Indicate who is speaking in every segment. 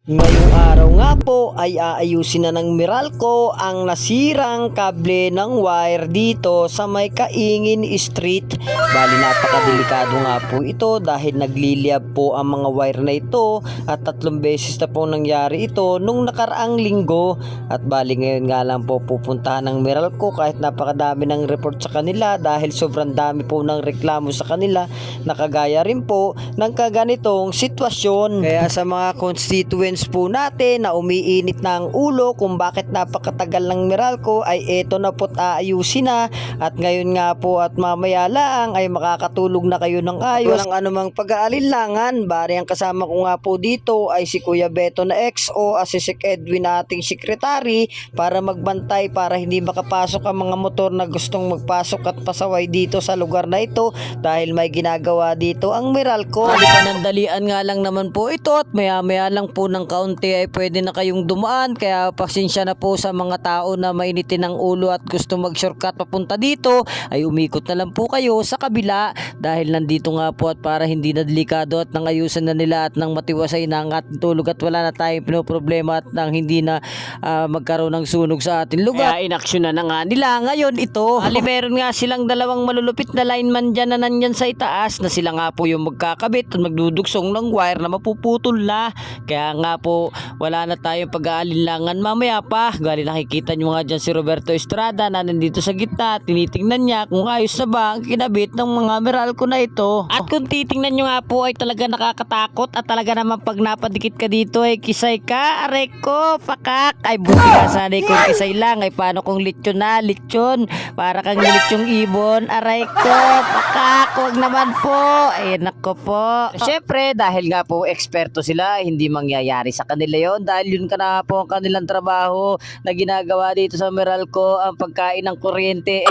Speaker 1: Ngayong araw nga po ay aayusin na ng Meralco ang nasirang kable ng wire dito sa may Kaingin Street. Bali napakadelikado nga po ito dahil nagliliyab po ang mga wire na ito at 3 beses na po nangyari ito nung nakaraang linggo. At bali ngayon nga lang po pupuntahan ng Meralco kahit napakadami ng report sa kanila dahil sobrang dami po ng reklamo sa kanila na kagaya rin po ng kaganitong sitwasyon. Kaya sa mga constituents po natin na umiinit na ang ulo kung bakit napakatagal ng Meralco ay eto na po't aayusin na at ngayon nga po at mamaya lang ay makakatulog na kayo ng ayos. Walang anumang pag-aalinlangan. Bari ang kasama ko nga po dito ay si Kuya Beto na XO at si Sek Edwin na ating sekretary para magbantay para hindi makapasok ang mga motor na gustong magpasok at pasaway dito sa lugar na ito dahil may ginagawa dito ang Meralco. Panandalian nga lang naman po ito at maya-maya lang po ng kaunti ay pwede na kayong dumaan, kaya pasensya na po sa mga tao na mainitin ang ulo at gusto mag-shortcut papunta dito ay umikot na lang po kayo sa kabila dahil nandito nga po at para hindi na delikado at nangayusan na nila at nang matiwasay na ang ating tulog at wala na tayong pinoproblema at nang hindi na magkaroon ng sunog sa ating lugar. Kaya inaksyon na nga nila ngayon ito. Ali meron nga silang dalawang malulupit na lineman dyan na nandyan sa itaas na sila nga po yung magkakabit at magdudugsong ng wire na mapuputol na. Kaya nga po wala na tayong pag-aalinlangan mamaya pa. Gali nakikita nyo nga dyan si Roberto Estrada na nandito sa gitna. Tinitingnan niya kung ayos na ba ang kinabit ng mga Meralco na ito. At kung titingnan nyo nga po ay talaga nakakatakot at talaga naman pag napadikit ka dito ay kisay ka. Aray ko, pakak. Ay buti nga sana kung kisay lang ay paano kung lechon na, lechon. Para kang lechong ibon. Aray ko, pakak. Huwag naman po. Ay nako po. Syempre dahil nga po eksperto sila, hindi mangyayari sa kanila yon dahil yun ka na po ang kanilang trabaho na ginagawa dito sa Meralco, ang pagkain ng kuryente,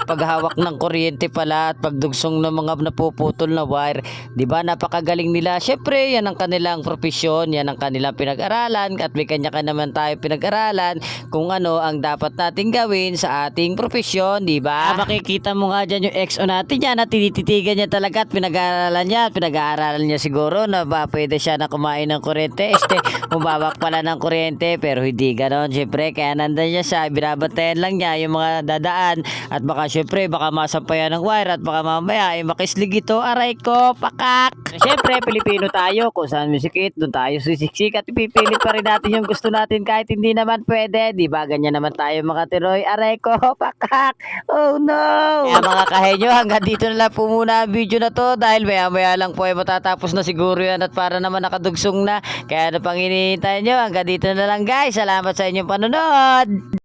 Speaker 1: paghawak ng kuryente pala at pagdugsong ng mga napuputol na wire. Di ba napakagaling nila? Syempre yan ang kanilang profesyon, yan ang kanilang pinag-aralan at may kanya-kanya naman tayo pinag-aralan kung ano ang dapat nating gawin sa ating profesyon, di ba? Makikita mo nga dyan yung XO natin yan at tinititigan niya talaga at pinag-aaralan niya siguro na ba pwede siya na kumain ng kuryente, bumabak pala ng kuryente pero hindi ganon. Siyempre kaya nandan niya siya, binabantayan lang niya yung mga dadaan at baka siyempre baka masampayan ng wire at baka mamaya ay makislig ito. Aray ko, pakak. Siyempre Pilipino tayo, kung saan misikit doon tayo sisiksik at ipipilit pa rin natin yung gusto natin kahit hindi naman pwede, di ba? Ganyan naman tayo mga tiroy. Aray ko, pakak. Oh no. Kaya mga kahenyo, hanggang dito na lang po muna ang video na to dahil maya-maya lang po ay matatapos na siguro yan at para naman nakadugsong na. Kaya ano pang hinihintay nyo? Hanggang dito na lang guys. Salamat sa inyong panonood.